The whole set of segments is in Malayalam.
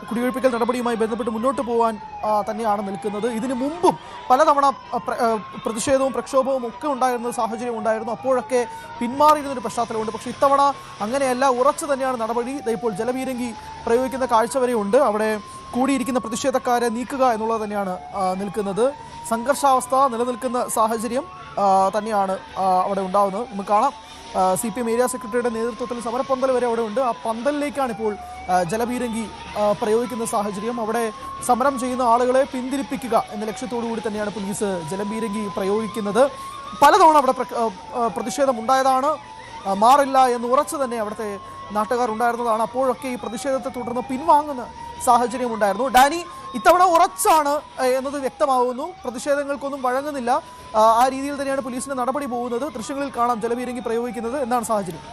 കുടിയൊഴിപ്പിക്കൽ നടപടിയുമായി ബന്ധപ്പെട്ട് മുന്നോട്ട് പോകാൻ തന്നെയാണ് നിൽക്കുന്നത്. ഇതിനു മുമ്പും പലതവണ പ്രതിഷേധവും പ്രക്ഷോഭവും ഒക്കെ ഉണ്ടായിരുന്ന സാഹചര്യം ഉണ്ടായിരുന്നു. അപ്പോഴൊക്കെ പിന്മാറിയിരുന്നൊരു പശ്ചാത്തലമുണ്ട്. പക്ഷേ ഇത്തവണ അങ്ങനെയല്ല, ഉറച്ചു തന്നെയാണ് നടപടി. ഇപ്പോൾ ജലപീരങ്കി പ്രയോഗിക്കുന്ന കാഴ്ച വരെയുണ്ട്. അവിടെ കൂടിയിരിക്കുന്ന പ്രതിഷേധക്കാരെ നീക്കുക എന്നുള്ളത് തന്നെയാണ് നിൽക്കുന്നത്. സംഘർഷാവസ്ഥ നിലനിൽക്കുന്ന സാഹചര്യം തന്നെയാണ് അവിടെ ഉണ്ടാകുന്നത്. നമുക്ക് കാണാം, CPM ഏരിയ സെക്രട്ടറിയുടെ നേതൃത്വത്തിൽ സമരപ്പന്തൽ വരെ അവിടെ ഉണ്ട്. ആ പന്തലിലേക്കാണ് ഇപ്പോൾ ജലപീരങ്കി പ്രയോഗിക്കുന്ന സാഹചര്യം. അവിടെ സമരം ചെയ്യുന്ന ആളുകളെ പിന്തിരിപ്പിക്കുക എന്ന ലക്ഷ്യത്തോടു കൂടി തന്നെയാണ് പോലീസ് ജലപീരങ്കി പ്രയോഗിക്കുന്നത്. പലതവണ അവിടെ പ്രതിഷേധം ഉണ്ടായതാണ്. മാറില്ല എന്ന് ഉറച്ചു തന്നെ അവിടുത്തെ നാട്ടുകാർ ഉണ്ടായിരുന്നതാണ്. അപ്പോഴൊക്കെ ഈ പ്രതിഷേധത്തെ തുടർന്ന് പിൻവാങ്ങുന്ന സാഹചര്യം ഉണ്ടായിരുന്നു. ഡാനി, ഇത്തവണ ഉറച്ചാണ് എന്നത് വ്യക്തമാകുന്നു. പ്രതിഷേധങ്ങൾക്കൊന്നും വഴങ്ങുന്നില്ല. ആ രീതിയിൽ തന്നെയാണ് പോലീസിന്റെ നടപടി പോകുന്നത്. ദൃശ്യങ്ങളിൽ കാണാം ജലപീരങ്കി പ്രയോഗിക്കുന്നത്. എന്താണ് സാഹചര്യം?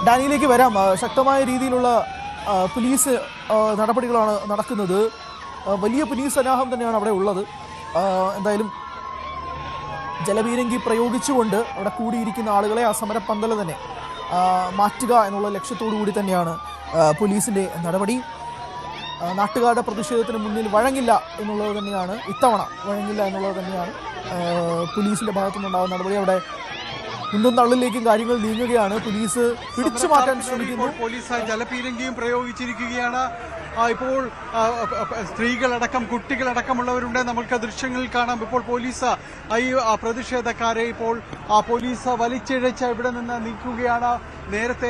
ഡാനിയിലേക്ക് വരാം. ശക്തമായ രീതിയിലുള്ള പോലീസ് നടപടികളാണ് നടക്കുന്നത്. വലിയ പോലീസ് സന്നാഹം തന്നെയാണ് അവിടെ ഉള്ളത്. എന്തായാലും ജലപീരങ്കി പ്രയോഗിച്ചുകൊണ്ട് അവിടെ കൂടിയിരിക്കുന്ന ആളുകളെ ആ സമരപ്പന്തൽ തന്നെ മാറ്റുക എന്നുള്ള ലക്ഷ്യത്തോടു കൂടി തന്നെയാണ് പോലീസിൻ്റെ നടപടി. നാട്ടുകാരുടെ പ്രതിഷേധത്തിന് മുന്നിൽ വഴങ്ങില്ല എന്നുള്ളത് തന്നെയാണ്, ഇത്തവണ വഴങ്ങില്ല എന്നുള്ളത് തന്നെയാണ് പോലീസിൻ്റെ ഭാഗത്തുനിന്നുണ്ടാകുന്ന നടപടി. അവിടെ കുന്നും തള്ളിലേക്കും കാര്യങ്ങൾ നീങ്ങുകയാണ്. പോലീസ് പിടിച്ചു മാറ്റാൻ ശ്രമിക്കുന്നു. പോലീസ് ജലപീരങ്കിയും പ്രയോഗിച്ചിരിക്കുകയാണ്. ഇപ്പോൾ സ്ത്രീകളടക്കം കുട്ടികളടക്കമുള്ളവരുണ്ട്. നമുക്ക് ദൃശ്യങ്ങളിൽ കാണാം. ഇപ്പോൾ പോലീസ് ഈ പ്രതിഷേധക്കാരെ ഇപ്പോൾ പോലീസ് വലിച്ചിഴച്ച് ഇവിടെ നിന്ന് നീക്കുകയാണ്. നേരത്തെ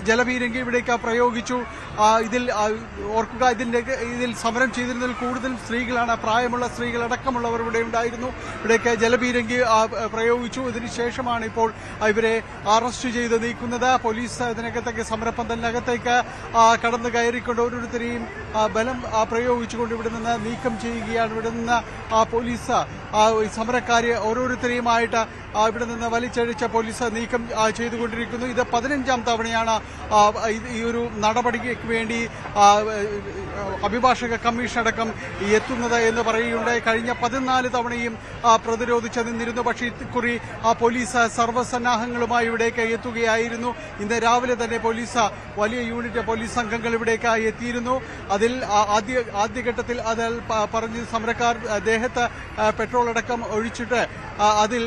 ജലപീരങ്കി ഇവിടേക്ക് പ്രയോഗിച്ചു. ഇതിൽ ഓർക്കുക, ഇതിൽ സമരം ചെയ്തിരുന്നതിൽ കൂടുതൽ സ്ത്രീകളാണ്. പ്രായമുള്ള സ്ത്രീകളടക്കമുള്ളവർ ഇവിടെ ഉണ്ടായിരുന്നു. ഇവിടേക്ക് ജലപീരങ്കി പ്രയോഗിച്ചു. ഇതിനുശേഷമാണ് ഇപ്പോൾ ഇവരെ അറസ്റ്റ് ചെയ്ത് നീക്കുന്നത്. പോലീസ് ഇതിനകത്തേക്ക് സമരപ്പന്തലിനകത്തേക്ക് കടന്നു കയറിക്കൊണ്ട് ഓരോരുത്തരെയും ബലം പ്രയോഗിച്ചുകൊണ്ട് ഇവിടെ നിന്ന് നീക്കം ചെയ്യുകയാണ്. ഇവിടെ നിന്ന് പോലീസ് സമരക്കാരെ ഓരോരുത്തരെയുമായിട്ട് ഇവിടെ നിന്ന് വലിച്ചഴിച്ച പോലീസ് നീക്കം ചെയ്തുകൊണ്ടിരിക്കുന്നു. ഇത് 15ാം തവണയാണ് ഈ ഒരു നടപടിക്ക് വേണ്ടി അഭിഭാഷക കമ്മീഷൻ അടക്കം എത്തുന്നത് എന്ന് പറയുകയുണ്ടായി. കഴിഞ്ഞ 14 തവണയും പ്രതിരോധിച്ച് നിന്നിരുന്നു. പക്ഷേ ഇക്കുറി പോലീസ് സർവ്വസന്നാഹങ്ങളുമായി ഇവിടേക്ക് എത്തുകയായിരുന്നു. ഇന്ന് രാവിലെ തന്നെ പോലീസ് വലിയ യൂണിറ്റ് പോലീസ് സംഘങ്ങൾ ഇവിടേക്ക് എത്തിയിരുന്നു. അതിൽ ആദ്യഘട്ടത്തിൽ അതിൽ പറഞ്ഞ് സമരക്കാർ ദേഹത്ത് പെട്രോൾ അടക്കം ഒഴിച്ചിട്ട് അതിൽ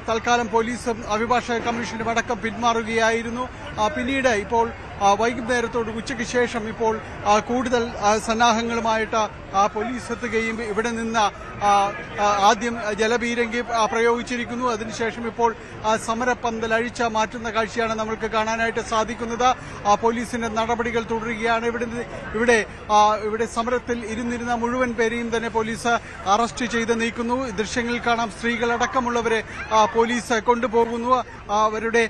തൽക്കാലം പോലീസും അഭിഭാഷക കമ്മീഷനും അടക്കം പിന്മാറുകയായിരുന്നു. പിന്നീട് ഇപ്പോൾ വൈകുന്നേരത്തോട് ഉച്ചയ്ക്ക് ശേഷം ഇപ്പോൾ കൂടുതൽ സന്നാഹങ്ങളുമായിട്ട് പോലീസ് എത്തുകയും ഇവിടെ നിന്ന് ആദ്യം ജലപീരങ്കി പ്രയോഗിച്ചിരിക്കുന്നു. അതിനുശേഷം ഇപ്പോൾ സമരപ്പന്തൽ അഴിച്ച മാറ്റുന്ന കാഴ്ചയാണ് നമ്മൾക്ക് കാണാനായിട്ട് സാധിക്കുന്നത്. പോലീസിന്റെ നടപടികൾ തുടരുകയാണ്. ഇവിടെ സമരത്തിൽ ഇരുന്നിരുന്ന മുഴുവൻ പേരെയും തന്നെ പോലീസ് അറസ്റ്റ് ചെയ്ത് നീക്കുന്നു. ദൃശ്യങ്ങളിൽ കാണാം, സ്ത്രീകളടക്കമുള്ളവരെ പോലീസ് കൊണ്ടുപോകുന്നു. അവരുടെ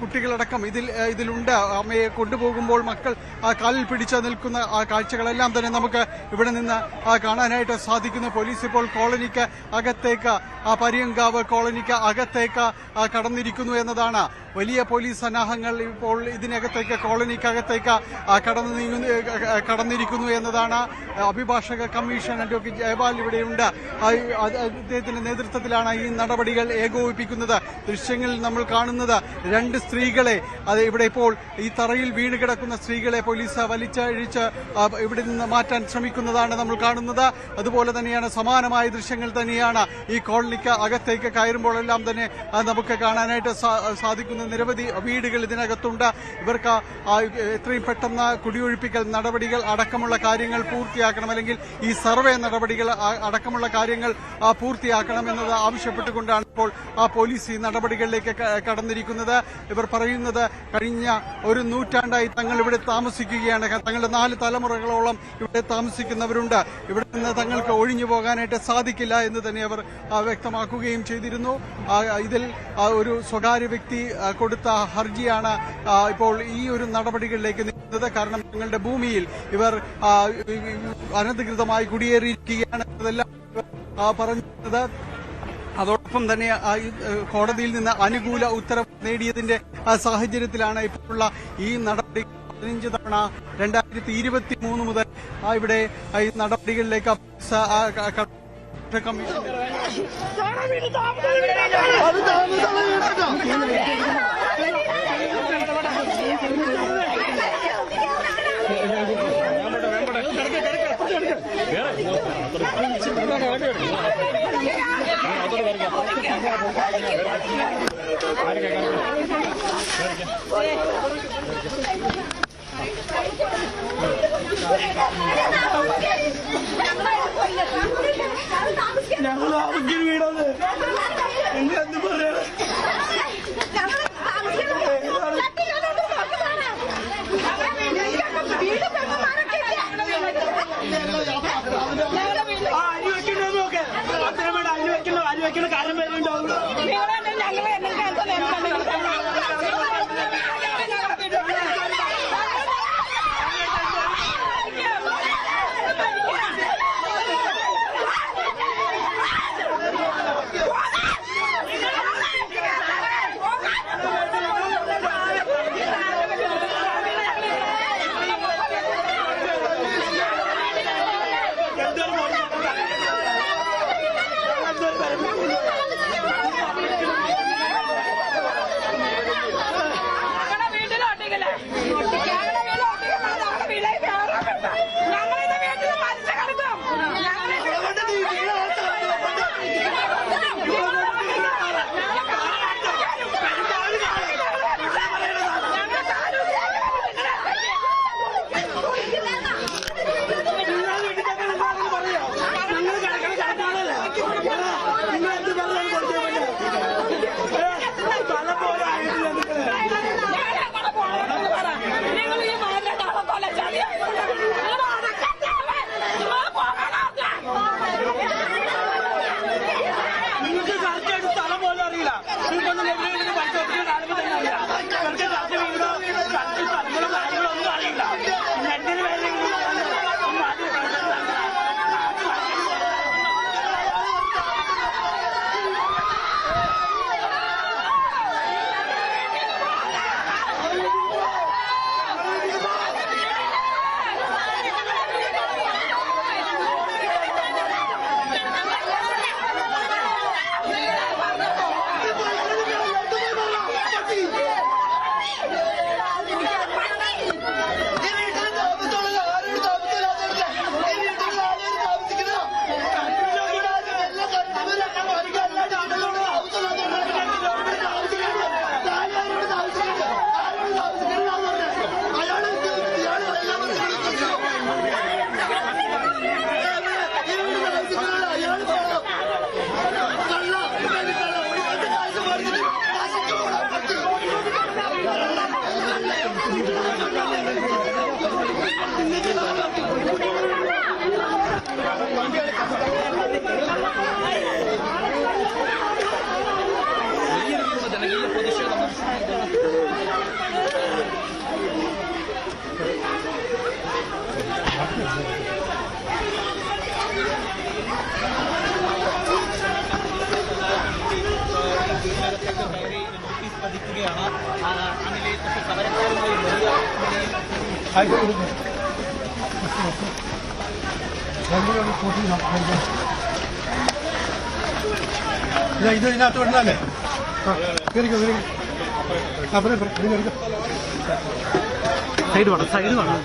കുട്ടികളടക്കം ഇതിലുണ്ട്. അമ്മയെ കൊണ്ടുപോകുമ്പോൾ മക്കൾ കാലിൽ പിടിച്ച് നിൽക്കുന്ന കാഴ്ചകളെല്ലാം തന്നെ നമുക്ക് ഇവിടെ നിന്ന് കാണാനായിട്ട് സാധിക്കുന്നു. പോലീസ് ഇപ്പോൾ കോളനിക്ക് അകത്തേക്ക്, പരിയങ്കാവ് കോളനിക്ക് അകത്തേക്ക് കടന്നിരിക്കുന്നു എന്നതാണ്. വലിയ പോലീസ് സന്നാഹങ്ങൾ ഇപ്പോൾ ഇതിനകത്തേക്ക്, കോളനിക്കകത്തേക്ക് കടന്നിരിക്കുന്നു എന്നതാണ്. അഭിഭാഷക കമ്മീഷൻ അഡ്വക്കേറ്റ് ജയപാൽ ഇവിടെയുണ്ട്. അദ്ദേഹത്തിന്റെ നേതൃത്വത്തിലാണ് ഈ നടപടികൾ ഏകോപിപ്പിക്കുന്നത്. ദൃശ്യങ്ങളിൽ നമ്മൾ കാണുന്നത് 2 സ്ത്രീകളെ, അത് ഇവിടെ ഇപ്പോൾ ഈ തറയിൽ വീണ് കിടക്കുന്ന സ്ത്രീകളെ പോലീസ് വലിച്ചഴിച്ച് ഇവിടെ നിന്ന് മാറ്റാൻ ശ്രമിക്കുന്നതാണ് നമ്മൾ കാണുന്നത്. അതുപോലെ തന്നെയാണ് സമാനമായ ദൃശ്യങ്ങൾ തന്നെയാണ് ഈ കോളനിക്ക് അകത്തേക്ക് കയറുമ്പോഴെല്ലാം തന്നെ നമുക്ക് കാണാനായിട്ട് സാധിക്കുന്ന. നിരവധി വീടുകൾ ഇതിനകത്തുണ്ട്. ഇവർക്ക് എത്രയും പെട്ടെന്ന് കുടിയൊഴിപ്പിക്കൽ നടപടികൾ അടക്കമുള്ള കാര്യങ്ങൾ പൂർത്തിയാക്കണം, അല്ലെങ്കിൽ ഈ സർവേ നടപടികൾ അടക്കമുള്ള കാര്യങ്ങൾ പൂർത്തിയാക്കണം എന്നത് ആവശ്യപ്പെട്ടുകൊണ്ടാണ് ഇപ്പോൾ പോലീസ് ഈ നടപടികളിലേക്ക് കടന്നിരിക്കുന്നത്. ഇവർ പറയുന്നത് കഴിഞ്ഞ ഒരു നൂറ്റാണ്ടായി തങ്ങൾ ഇവിടെ താമസിക്കുകയാണ്. തങ്ങളുടെ 4 തലമുറകളോളം ഇവിടെ താമസിക്കുന്നവരുണ്ട്. ഇവിടെ നിന്ന് തങ്ങൾക്ക് ഒഴിഞ്ഞു പോകാനായിട്ട് സാധിക്കില്ല എന്ന് തന്നെ അവർ വ്യക്തമാക്കുകയും ചെയ്തിരുന്നു. ഇതിൽ ഒരു സ്വകാര്യ വ്യക്തി കൊടുത്ത ഹർജിയാണ് ഇപ്പോൾ ഈ ഒരു നടപടികളിലേക്ക് നീങ്ങുന്നത്. കാരണം തങ്ങളുടെ ഭൂമിയിൽ ഇവർ അനധികൃതമായി കുടിയേറിയിരിക്കുകയാണ് എന്നതെല്ലാം പറഞ്ഞത്. അതോടൊപ്പം തന്നെ കോടതിയിൽ നിന്ന് അനുകൂല ഉത്തരവ് നേടിയതിന്റെ സാഹചര്യത്തിലാണ് ഇപ്പോഴുള്ള ഈ നടപടി 15 തവണ 2023 മുതൽ ഇവിടെ ഈ നടപടികളിലേക്ക് കമ്മീഷൻ ഞങ്ങൾ ആവശ്യം വീടാണ് എന്ത് പറയാ അരി വെക്കണ്ടോ നോക്കെ അത്ര വേണ്ട അരി വെക്കണ കാര്യം വരുന്നുണ്ടാവും ഇതിനകത്ത് വിടുന്നല്ലേ സൈഡ് വേണം സൈഡ് വേണം.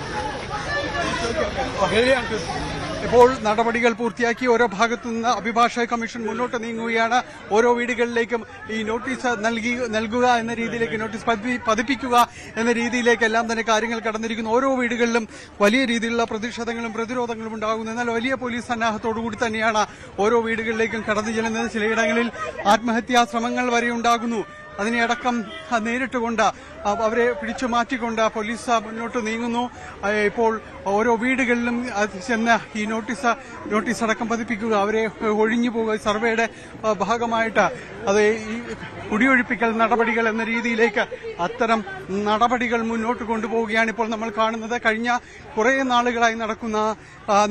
ഇപ്പോൾ നടപടികൾ പൂർത്തിയാക്കി ഓരോ ഭാഗത്തു നിന്ന് അഭിഭാഷക കമ്മീഷൻ മുന്നോട്ട് നീങ്ങുകയാണ്. ഓരോ വീടുകളിലേക്കും ഈ നോട്ടീസ് നൽകുക എന്ന രീതിയിലേക്ക്, നോട്ടീസ് പതിപ്പിക്കുക എന്ന രീതിയിലേക്ക് എല്ലാം തന്നെ കാര്യങ്ങൾ കടന്നിരിക്കുന്നു. ഓരോ വീടുകളിലും വലിയ രീതിയിലുള്ള പ്രതിഷേധങ്ങളും പ്രതിരോധങ്ങളും ഉണ്ടാകുന്നു. എന്നാൽ വലിയ പോലീസ് സന്നാഹത്തോടുകൂടി തന്നെയാണ് ഓരോ വീടുകളിലേക്കും കടന്നു ചെല്ലുന്നത്. ചിലയിടങ്ങളിൽ ആത്മഹത്യാ ശ്രമങ്ങൾ വരെ ഉണ്ടാകുന്നു. അതിനെയടക്കം നേരിട്ടുകൊണ്ട് അവരെ പിടിച്ചു മാറ്റിക്കൊണ്ട് പോലീസ് മുന്നോട്ട് നീങ്ങുന്നു. ഇപ്പോൾ ഓരോ വീടുകളിലും ചെന്ന് ഈ നോട്ടീസ് അടക്കം പതിപ്പിക്കുക, അവരെ ഒഴിഞ്ഞു പോകുക, സർവേയുടെ ഭാഗമായിട്ട് അത് ഈ കുടിയൊഴിപ്പിക്കൽ നടപടികൾ എന്ന രീതിയിലേക്ക് അത്തരം നടപടികൾ മുന്നോട്ട് കൊണ്ടുപോവുകയാണ് ഇപ്പോൾ നമ്മൾ കാണുന്നത്. കഴിഞ്ഞ കുറേ നാളുകളായി നടക്കുന്ന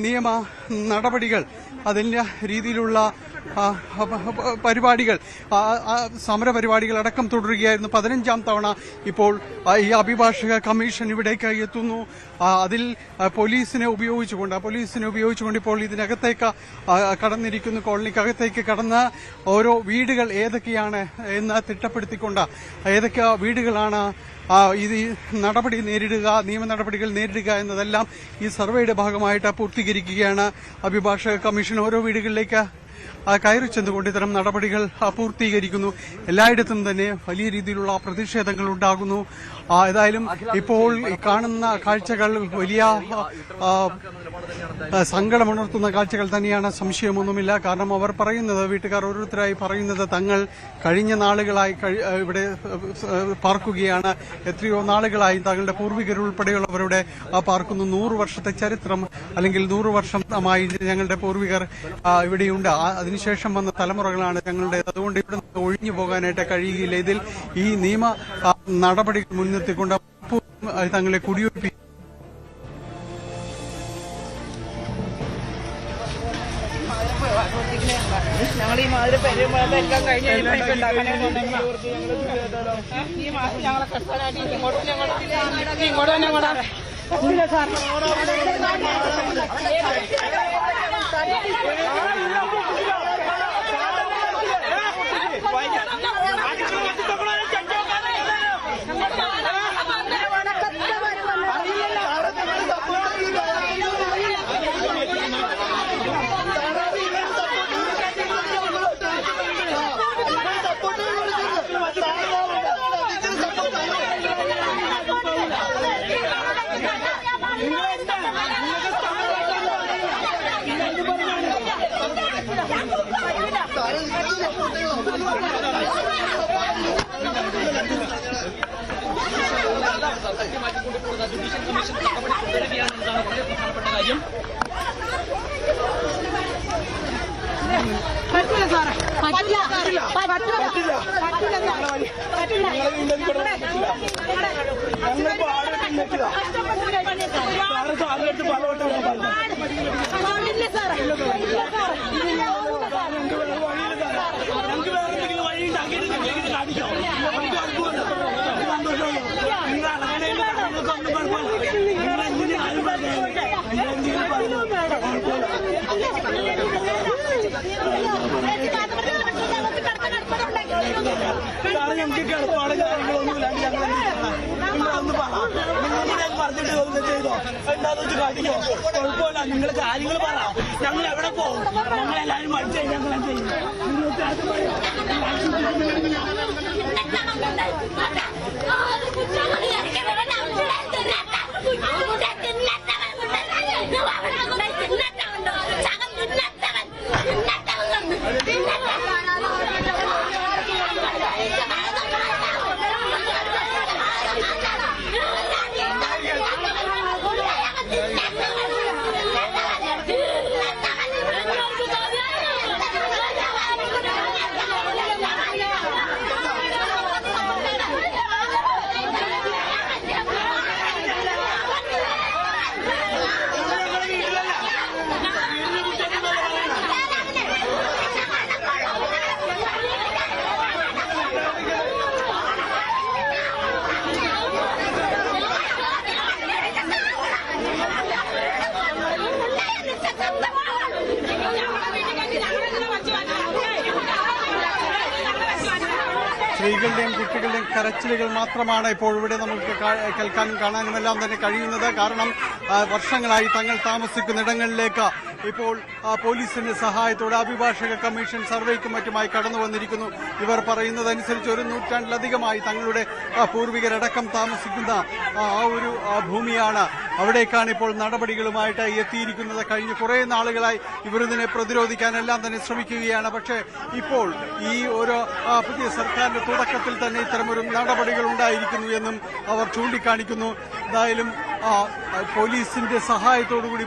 നിയമ നടപടികൾ, അതിൻ്റെ രീതിയിലുള്ള പരിപാടികൾ സമരപരിപാടികൾ അടക്കം തുടരുകയായിരുന്നു. 15ാം തവണ ഇപ്പോൾ ഈ അഭിഭാഷക കമ്മീഷൻ ഇവിടേക്ക് എത്തുന്നു. അതിൽ പോലീസിനെ ഉപയോഗിച്ചുകൊണ്ട് ഇപ്പോൾ ഇതിനകത്തേക്ക് കടന്നിരിക്കുന്നു. കോളനിക്കകത്തേക്ക് കടന്ന് ഓരോ വീടുകൾ ഏതൊക്കെയാണ് എന്ന് തിട്ടപ്പെടുത്തിക്കൊണ്ട് ഏതൊക്കെ വീടുകളാണ് ഇത് നടപടി നേരിടുക, നിയമ നടപടികൾ നേരിടുക എന്നതെല്ലാം ഈ സർവേയുടെ ഭാഗമായിട്ട് പൂർത്തീകരിക്കുകയാണ് അഭിഭാഷക കമ്മീഷൻ. ഓരോ വീടുകളിലേക്ക് കയറി ചെന്നുകൊണ്ട് ഇത്തരം നടപടികൾ പൂർത്തീകരിക്കുന്നു. എല്ലായിടത്തും തന്നെ വലിയ രീതിയിലുള്ള പ്രതിഷേധങ്ങൾ ഉണ്ടാകുന്നു. ഏതായാലും ഇപ്പോൾ കാണുന്ന കാഴ്ചകൾ വലിയ സങ്കടമുണർത്തുന്ന കാഴ്ചകൾ തന്നെയാണ്, സംശയമൊന്നുമില്ല. കാരണം അവർ പറയുന്നത്, വീട്ടുകാർ ഓരോരുത്തരായി പറയുന്നത്, തങ്ങൾ കഴിഞ്ഞ നാളുകളായി ഇവിടെ പാർക്കുകയാണ്. എത്രയോ നാളുകളായി തങ്ങളുടെ പൂർവികരുൾപ്പെടെയുള്ളവരുടെ പാർക്കുന്നു. 100 വർഷത്തെ ചരിത്രം അല്ലെങ്കിൽ 100 വർഷമായി ഞങ്ങളുടെ പൂർവികർ ഇവിടെയുണ്ട്. അതിനുശേഷം വന്ന തലമുറകളാണ് ഞങ്ങളുടെ. അതുകൊണ്ട് ഇവിടെ ഒഴിഞ്ഞു പോകാനായിട്ട് കഴിയുകയില്ല. ഇതിൽ ഈ നിയമ നടപടികൾ മുൻനിർത്തിക്കൊണ്ട് തങ്ങളെ കുടിയൊഴിപ്പിക്കും. ഞങ്ങൾ ഈ മാതിരി പെരുമാറ്റം കഴിഞ്ഞ ഈ മാസം ഞങ്ങളെ കഷ്ടമായിട്ട് ഇങ്ങോട്ട് തന്നെ പറ്റില്ല സാറേ, പറ്റില്ല. ഞങ്ങൾക്ക് എളുപ്പമാണ്, കാര്യങ്ങളൊന്നും ഇല്ലാണ്ട് ഞങ്ങൾ നിങ്ങളൊന്ന് പറ, നിങ്ങൾ പറഞ്ഞിട്ട് ഒന്നും ചെയ്തോ, എന്താന്ന് വെച്ച് കാട്ടിക്കോ, കുഴപ്പമില്ല. നിങ്ങൾ കാര്യങ്ങൾ പറ, ഞങ്ങൾ എവിടെ പോകും? ഞങ്ങളെല്ലാവരും മടിച്ചു ഞങ്ങൾ ചെയ്യും. സ്ത്രീകളുടെയും കുട്ടികളുടെയും കരച്ചിലുകൾ മാത്രമാണ് ഇപ്പോൾ ഇവിടെ നമുക്ക് കേൾക്കാനും കാണാനും എല്ലാം തന്നെ കഴിയുന്നത്. കാരണം വർഷങ്ങളായി തങ്ങൾ താമസിക്കുന്നിടങ്ങളിലേക്ക് ഇപ്പോൾ പോലീസിന്റെ സഹായത്തോടെ അഭിഭാഷക കമ്മീഷൻ സർവേക്കും മറ്റുമായി കടന്നു വന്നിരിക്കുന്നു. ഇവർ പറയുന്നതനുസരിച്ച് 1 നൂറ്റാണ്ടിലധികമായി തങ്ങളുടെ പൂർവികരടക്കം താമസിക്കുന്ന ആ ഒരു ഭൂമിയാണ്. അവിടേക്കാണ് ഇപ്പോൾ നടപടികളുമായിട്ട് എത്തിയിരിക്കുന്നത്. കഴിഞ്ഞ കുറേ നാളുകളായി ഇവരിതിനെ പ്രതിരോധിക്കാനെല്ലാം തന്നെ ശ്രമിക്കുകയാണ്. പക്ഷേ ഇപ്പോൾ ഈ ഒരു പുതിയ സർക്കാരിന്റെ തുടക്കത്തിൽ തന്നെ ഇത്തരമൊരു നടപടികൾ ഉണ്ടായിരിക്കുന്നു എന്നും അവർ ചൂണ്ടിക്കാണിക്കുന്നു. എന്തായാലും പോലീസിന്റെ സഹായത്തോടുകൂടി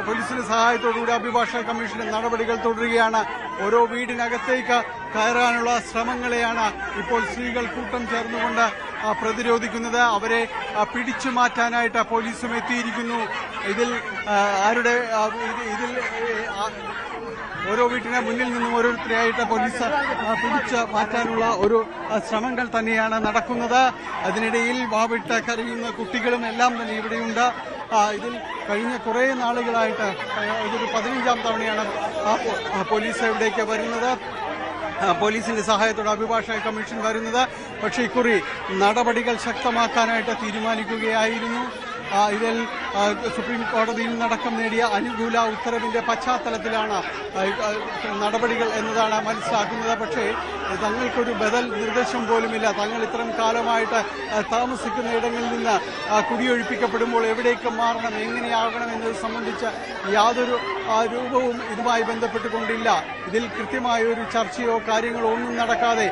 പോലീസിന്റെ സഹായത്തോടുകൂടി അഭിഭാഷക കമ്മീഷന്റെ നടപടികൾ തുടരുകയാണ്. ഓരോ വീടിനകത്തേക്ക് കയറാനുള്ള ശ്രമങ്ങളെയാണ് ഇപ്പോൾ സ്ത്രീകൾ കൂട്ടം ചേർന്നുകൊണ്ട് പ്രതിരോധിക്കുന്നത്. അവരെ പിടിച്ചു മാറ്റാനായിട്ട് പോലീസും എത്തിയിരിക്കുന്നു. ഇതിൽ ഓരോ വീട്ടിന് മുന്നിൽ നിന്നും ഓരോരുത്തരെയായിട്ട് പോലീസ് പിടിച്ച് മാറ്റാനുള്ള ഒരു ശ്രമങ്ങൾ തന്നെയാണ് നടക്കുന്നത്. അതിനിടയിൽ വാവിട്ട് കരയുന്ന കുട്ടികളും എല്ലാം തന്നെ ഇവിടെയുണ്ട്. ഇതിൽ കഴിഞ്ഞ കുറേ നാളുകളായിട്ട് ഇതൊരു 15ാം തവണയാണ് പോലീസ് ഇവിടേക്ക് വരുന്നത്, പോലീസിന്റെ സഹായത്തോടെ അഭിഭാഷക കമ്മീഷൻ വരുന്നത്. പക്ഷേ ഇക്കുറി നടപടികൾ ശക്തമാക്കാനായിട്ട് തീരുമാനിക്കുകയായിരുന്നു. ഇതിൽ സുപ്രീം കോടതിയിൽ നിന്നടക്കം നേടിയ അനുകൂല ഉത്തരവിന്റെ പശ്ചാത്തലത്തിലാണ് നടപടികൾ എന്നതാണ് മനസ്സിലാക്കുന്നത്. പക്ഷേ തങ്ങൾക്കൊരു ബദൽ നിർദ്ദേശം പോലുമില്ല. തങ്ങൾ ഇത്തരം കാലമായിട്ട് താമസിക്കുന്ന ഇടങ്ങളിൽ നിന്ന് കുടിയൊഴിപ്പിക്കപ്പെടുമ്പോൾ എവിടേക്ക് മാറണം, എങ്ങനെയാകണം എന്നത് സംബന്ധിച്ച് യാതൊരു രൂപവും ഇതുമായി ബന്ധപ്പെട്ടുകൊണ്ടില്ല. ഇതിൽ കൃത്യമായ ഒരു ചർച്ചയോ കാര്യങ്ങളോ ഒന്നും നടക്കാതെ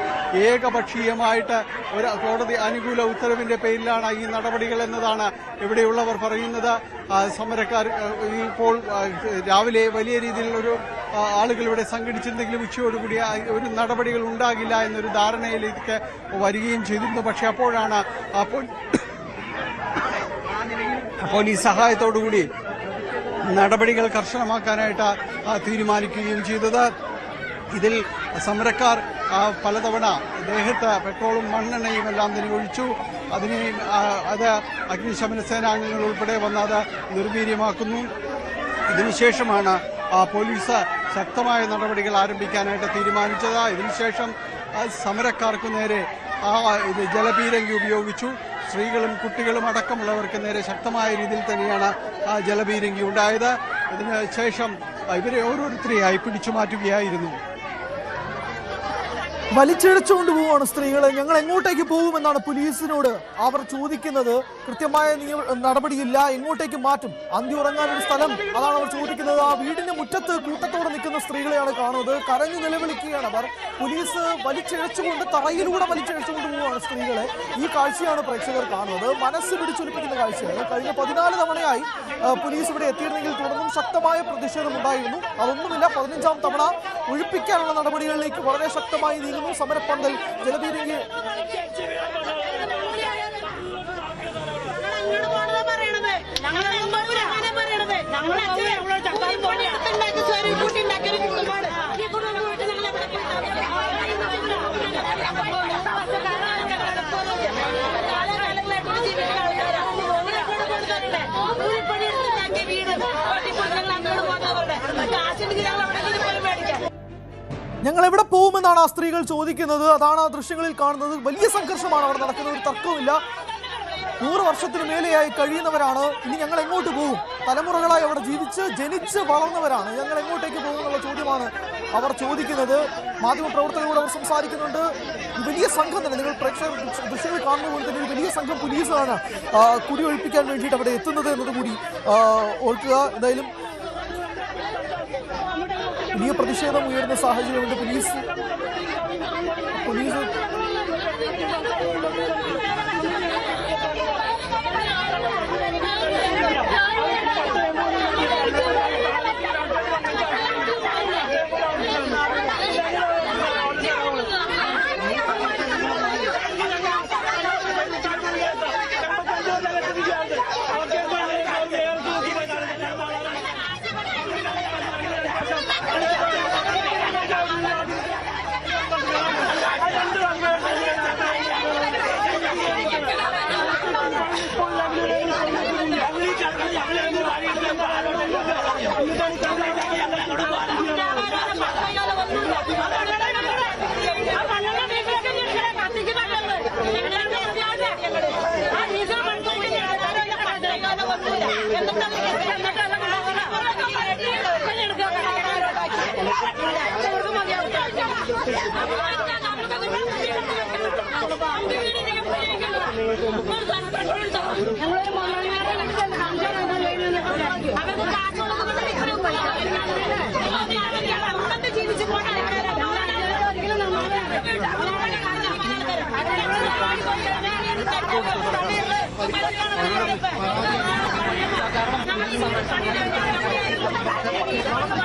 ഏകപക്ഷീയമായിട്ട് ഒരു കോടതി അനുകൂല ഉത്തരവിന്റെ പേരിലാണ് ഈ നടപടികൾ എന്നതാണ് ഇവിടെയുള്ളവർ പറയുന്നത്. സമരക്കാർ ഇപ്പോൾ രാവിലെ വലിയ രീതിയിലുള്ളൊരു ആളുകൾ ഇവിടെ സംഘടിച്ചിരുന്നെങ്കിലും ഉച്ചയോടുകൂടി ഒരു നടപടികൾ ഉണ്ടാകില്ല എന്നൊരു ധാരണയിലേക്ക് വരികയും ചെയ്തിരുന്നു. പക്ഷെ അപ്പോഴാണ് പോലീസ് സഹായത്തോടുകൂടി നടപടികൾ കർശനമാക്കാനായിട്ട് തീരുമാനിക്കുകയും ചെയ്തത്. ഇതിൽ സമരക്കാർ പലതവണ ദേഹത്ത് പെട്രോളും മണ്ണെണ്ണയും എല്ലാം തന്നെ ഒഴിച്ചു. അത് അഗ്നിശമന സേനാംഗങ്ങൾ ഉൾപ്പെടെ വന്ന് അത് നിർവീര്യമാക്കുന്നു. ഇതിനുശേഷമാണ് പോലീസ് ശക്തമായ നടപടികൾ ആരംഭിക്കാനായിട്ട് തീരുമാനിച്ചത്. ഇതിനുശേഷം സമരക്കാർക്ക് നേരെ ജലപീരങ്കി ഉപയോഗിച്ചു. സ്ത്രീകളും കുട്ടികളും അടക്കമുള്ളവർക്ക് നേരെ ശക്തമായ രീതിയിൽ തന്നെയാണ് ജലപീരങ്കി ഉണ്ടായത്. ഇതിന് ശേഷം ഇവരെ ഓരോരുത്തരെയായി പിടിച്ചു മാറ്റുകയായിരുന്നു. വലിച്ചിഴച്ചുകൊണ്ട് പോവുകയാണ് സ്ത്രീകളെ. ഞങ്ങൾ എങ്ങോട്ടേക്ക് പോകുമെന്നാണ് പോലീസിനോട് അവർ ചോദിക്കുന്നത്. കൃത്യമായ നടപടിയില്ല, എങ്ങോട്ടേക്ക് മാറ്റും, അന്തി ഉറങ്ങാനൊരു സ്ഥലം, അതാണ് അവർ ചോദിക്കുന്നത്. ആ വീടിന്റെ മുറ്റത്ത് കൂട്ടത്തോടെ നിൽക്കുന്ന സ്ത്രീകളെയാണ് കാണുന്നത്. കരഞ്ഞു നിലവിളിക്കുകയാണ് അവർ. പോലീസ് വലിച്ചിഴച്ചുകൊണ്ട്, തറയിലൂടെ വലിച്ചിഴച്ചുകൊണ്ട് പോവുകയാണ് സ്ത്രീകളെ. ഈ കാഴ്ചയാണ് പ്രേക്ഷകർ കാണുന്നത്. മനസ്സ് പിടിച്ചൊലിപ്പിക്കുന്ന കാഴ്ചയാണ്. കഴിഞ്ഞ 14 തവണയായി പോലീസ് ഇവിടെ എത്തിയിരുന്നെങ്കിൽ തുടർന്നും ശക്തമായ പ്രതിഷേധം ഉണ്ടായിരുന്നു. അതൊന്നുമില്ല. 15ാം തവണ ഒഴിപ്പിക്കാനുള്ള നടപടികളിലേക്ക് വളരെ ശക്തമായി നീങ്ങുന്നു. സമരപ്പന്തൽ ജലപീരങ്കി ഞങ്ങൾ എവിടെ പോകുമെന്നാണ് ആ സ്ത്രീകൾ ചോദിക്കുന്നത്. അതാണ് ആ ദൃശ്യങ്ങളിൽ കാണുന്നത്. വലിയ സംഘർഷമാണ് അവിടെ നടക്കുന്നത്, ഒരു തർക്കവുമില്ല. 100 വർഷത്തിന് മേലെയായി കഴിയുന്നവരാണ്. ഇനി ഞങ്ങൾ എങ്ങോട്ട് പോകും? തലമുറകളായി അവിടെ ജനിച്ച് വളർന്നവരാണ്. ഞങ്ങൾ എങ്ങോട്ടേക്ക് പോകും എന്നുള്ള ചോദ്യമാണ് അവർ ചോദിക്കുന്നത്. മാധ്യമപ്രവർത്തകരോട് അവർ സംസാരിക്കുന്നുണ്ട്. വലിയ സംഘം തന്നെ, നിങ്ങൾ പ്രേക്ഷകർ ദൃശ്യങ്ങൾ കാണുന്ന പോലെ തന്നെ ഒരു വലിയ സംഘം പോലീസാണ് കുടിയൊഴിപ്പിക്കാൻ വേണ്ടിയിട്ട് അവിടെ എത്തുന്നത് എന്നതുകൂടി ഓർക്കുക. എന്തായാലും വലിയ പ്രതിഷേധം ഉയർന്ന സാഹചര്യമുണ്ട്. പോലീസ്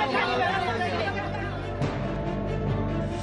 കാരണം